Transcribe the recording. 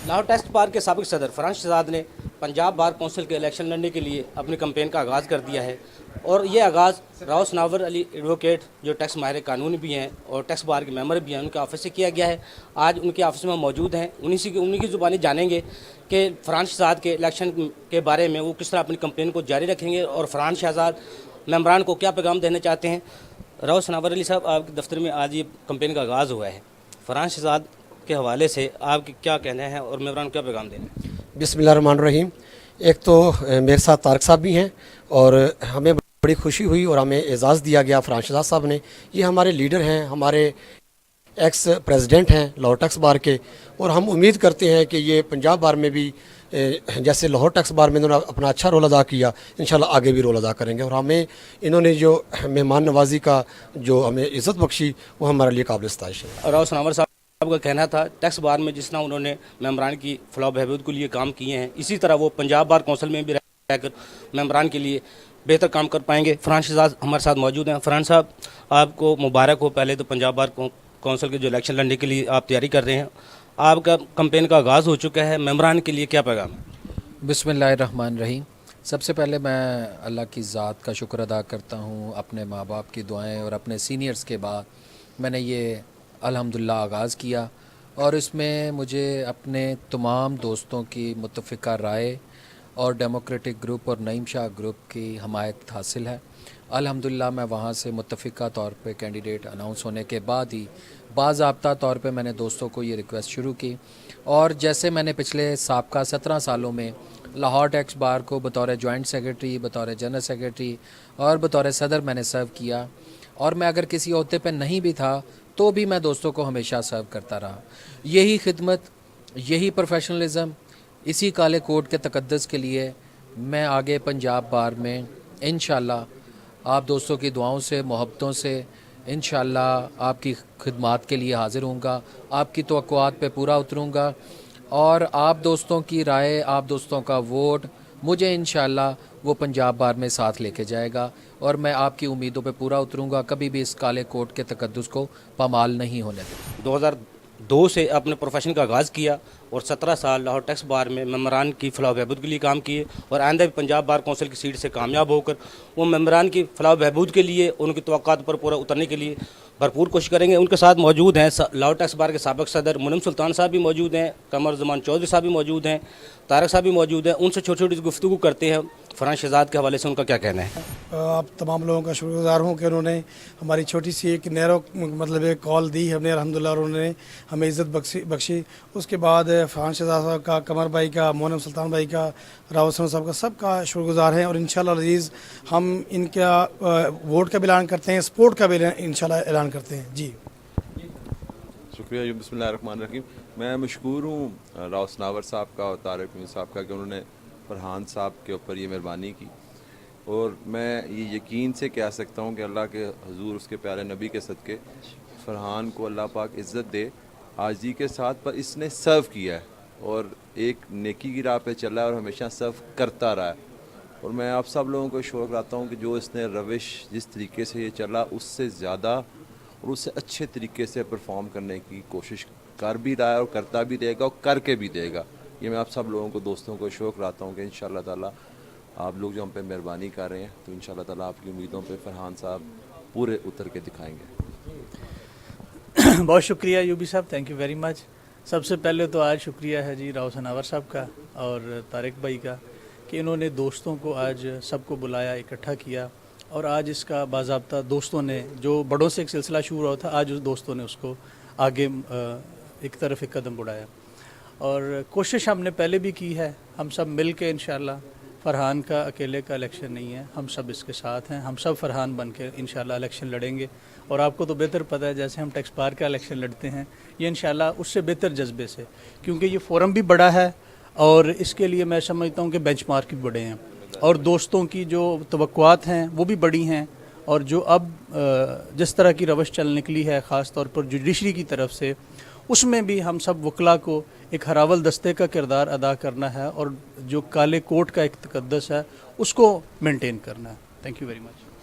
Lahore tax بار کے سابق صدر فرحان شہزاد نے پنجاب بار کونسل کے الیکشن لڑنے کے لیے اپنی کمپین کا آغاز کر دیا ہے، اور یہ آغاز راؤ سناور علی ایڈوکیٹ جو ٹیکس ماہر قانون بھی ہیں اور ٹیکس بار کے ممبر بھی ہیں، ان کے آفس سے کیا گیا ہے۔ آج ان کے آفس میں موجود ہیں، انہی کی زبانی جانیں گے کہ فرحان شہزاد کے الیکشن کے بارے میں وہ کس طرح اپنی کمپین کو جاری رکھیں گے اور فرحان شہزاد ممبران کو کیا پیغام دینا چاہتے ہیں۔ راؤ سناور علی صاحب، آپ کے دفتر میں آج یہ کمپین کا آغاز ہوا ہے، فرحان شہزاد کے حوالے سے آپ کی کیا کہنا ہے اور ممبران کو کیا پیغام دینا ہے؟ بسم اللہ الرحمن الرحیم۔ ایک تو میرے ساتھ طارق صاحب بھی ہیں اور ہمیں بڑی خوشی ہوئی اور ہمیں اعزاز دیا گیا فرحان شہزاد صاحب نے۔ یہ ہمارے لیڈر ہیں، ہمارے ایکس پریزیڈنٹ ہیں لاہور ٹیکس بار کے، اور ہم امید کرتے ہیں کہ یہ پنجاب بار میں بھی جیسے لاہور ٹیکس بار میں انہوں نے اپنا اچھا رول ادا کیا، انشاءاللہ آگے بھی رول ادا کریں گے، اور ہمیں انہوں نے جو مہمان نوازی کا جو ہمیں عزت بخشی وہ ہمارے لیے قابل ستائش ہے۔ راؤ سناور صاحب کا کہنا تھا ٹیکس بار میں جس طرح انہوں نے ممبران کی فلاح و بہبود کے لیے کام کیے ہیں، اسی طرح وہ پنجاب بار کونسل میں بھی رہ کر ممبران کے لیے بہتر کام کر پائیں گے۔ فرحان شہزاد ہمارے ساتھ موجود ہیں۔ فرحان صاحب، آپ کو مبارک ہو، پہلے تو پنجاب بار کونسل کے جو الیکشن لڑنے کے لیے آپ تیاری کر رہے ہیں، آپ کا کمپین کا آغاز ہو چکا ہے، ممبران کے لیے کیا پیغام ہے؟ بسم اللہ الرحمن الرحیم۔ سب سے پہلے میں اللہ کی ذات کا شکر ادا کرتا ہوں، اپنے ماں باپ کی دعائیں اور اپنے سینئرز کے بعد میں نے یہ الحمدللہ آغاز کیا، اور اس میں مجھے اپنے تمام دوستوں کی متفقہ رائے اور ڈیموکریٹک گروپ اور نعیم شاہ گروپ کی حمایت حاصل ہے۔ الحمدللہ میں وہاں سے متفقہ طور پہ کینڈیڈیٹ اناؤنس ہونے کے بعد ہی باضابطہ طور پہ میں نے دوستوں کو یہ ریکویسٹ شروع کی، اور جیسے میں نے پچھلے سابقہ 17 سالوں میں لاہور ٹیکس بار کو بطور جوائنٹ سیکرٹری، بطور جنرل سیکرٹری اور بطور صدر میں نے سرو کیا، اور میں اگر کسی عہدے پہ نہیں بھی تھا تو بھی میں دوستوں کو ہمیشہ سرو کرتا رہا۔ یہی خدمت، یہی پروفیشنلزم، اسی کالے کوٹ کے تقدس کے لیے میں آگے پنجاب بار میں انشاءاللہ آپ دوستوں کی دعاؤں سے، محبتوں سے انشاءاللہ آپ کی خدمات کے لیے حاضر ہوں گا، آپ کی توقعات پہ پورا اتروں گا، اور آپ دوستوں کی رائے، آپ دوستوں کا ووٹ مجھے انشاءاللہ وہ پنجاب بار میں ساتھ لے کے جائے گا، اور میں آپ کی امیدوں پہ پورا اتروں گا، کبھی بھی اس کالے کوٹ کے تقدس کو پامال نہیں ہونے دیں۔ 2002 سے اپنے پروفیشن کا آغاز کیا اور 17 سال لاہور ٹیکس بار میں ممبران کی فلاح و بہبود کے لیے کام کیے، اور آئندہ بھی پنجاب بار کونسل کی سیٹ سے کامیاب ہو کر وہ ممبران کی فلاح و بہبود کے لیے، ان کی توقعات پر پورا اترنے کے لیے بھرپور کوشش کریں گے۔ ان کے ساتھ موجود ہیں لاہور ٹیکس بار کے سابق صدر منم سلطان صاحب بھی موجود ہیں، قمر زمان چودھری صاحب بھی موجود ہیں، طارق صاحب بھی موجود ہیں۔ ان سے چھوٹی چھوٹی گفتگو کرتے ہیں، فرحان شہزاد کے حوالے سے ان کا کیا کہنا ہے؟ آپ تمام لوگوں کا شکر گزار ہوں کہ انہوں نے ہماری چھوٹی سی ایک نیرو ایک کال دی ہم نے، الحمدللہ، اور انہوں نے ہمیں عزت بخشی۔ اس کے بعد فرحان شہزاد صاحب کا، قمر بھائی کا، مونم سلطان بھائی کا، راؤ سنور صاحب کا، سب کا شکر گزار ہیں، اور انشاءاللہ عزیز ہم ان کا ووٹ کا بھی اعلان کرتے ہیں، سپورٹ کا بھی انشاءاللہ اعلان کرتے ہیں۔ جی شکریہ۔ بسم اللہ الرحمن الرحیم۔ میں مشکور ہوں راؤ سناور صاحب کا اور طارق صاحب کا کہ انہوں نے فرحان صاحب کے اوپر یہ مہربانی کی، اور میں یہ یقین سے کہہ سکتا ہوں کہ اللہ کے حضور، اس کے پیارے نبی کے صدقے، فرحان کو اللہ پاک عزت دے، عاجزی کے ساتھ، پر اس نے سرو کیا ہے اور ایک نیکی کی راہ پہ چلا ہے اور ہمیشہ سرو کرتا رہا ہے، اور میں آپ سب لوگوں کو شوق لاتا ہوں کہ جو اس نے روش جس طریقے سے یہ چلا، اس سے زیادہ اور اس سے اچھے طریقے سے پرفارم کرنے کی کوشش کر بھی رہا ہے اور کرتا بھی رہے گا اور کر کے بھی دے گا۔ یہ میں آپ سب لوگوں کو، دوستوں کو شوق لاتا ہوں کہ انشاءاللہ تعالیٰ آپ لوگ جو ہم پہ مہربانی کر رہے ہیں تو انشاءاللہ تعالیٰ آپ کی امیدوں پہ فرحان صاحب پورے اتر کے دکھائیں گے۔ بہت شکریہ یوبی صاحب، تھینک یو ویری مچ۔ سب سے پہلے تو آج شکریہ ہے جی راؤ سناور صاحب کا اور طارق بھائی کا کہ انہوں نے دوستوں کو آج سب کو بلایا، اکٹھا کیا، اور آج اس کا باضابطہ دوستوں نے، جو بڑوں سے ایک سلسلہ شروع ہوا تھا، آج اس دوستوں نے اس کو آگے ایک طرف ایک قدم بڑھایا، اور کوشش ہم نے پہلے بھی کی ہے، ہم سب مل کے انشاءاللہ، فرحان کا اکیلے کا الیکشن نہیں ہے، ہم سب اس کے ساتھ ہیں، ہم سب فرحان بن کے انشاءاللہ الیکشن لڑیں گے، اور آپ کو تو بہتر پتہ ہے جیسے ہم ٹیکس بار کا الیکشن لڑتے ہیں، یہ انشاءاللہ اس سے بہتر جذبے سے، کیونکہ یہ فورم بھی بڑا ہے اور اس کے لیے میں سمجھتا ہوں کہ بینچ مارک بھی بڑے ہیں، اور دوستوں کی جو توقعات ہیں وہ بھی بڑی ہیں، اور جو اب جس طرح کی روش چل نکلی ہے خاص طور پر جوڈیشری کی طرف سے، اس میں بھی ہم سب وکلا کو ایک ہراول دستے کا کردار ادا کرنا ہے، اور جو کالے کوٹ کا ایک تقدس ہے اس کو مینٹین کرنا ہے۔ Thank you very much.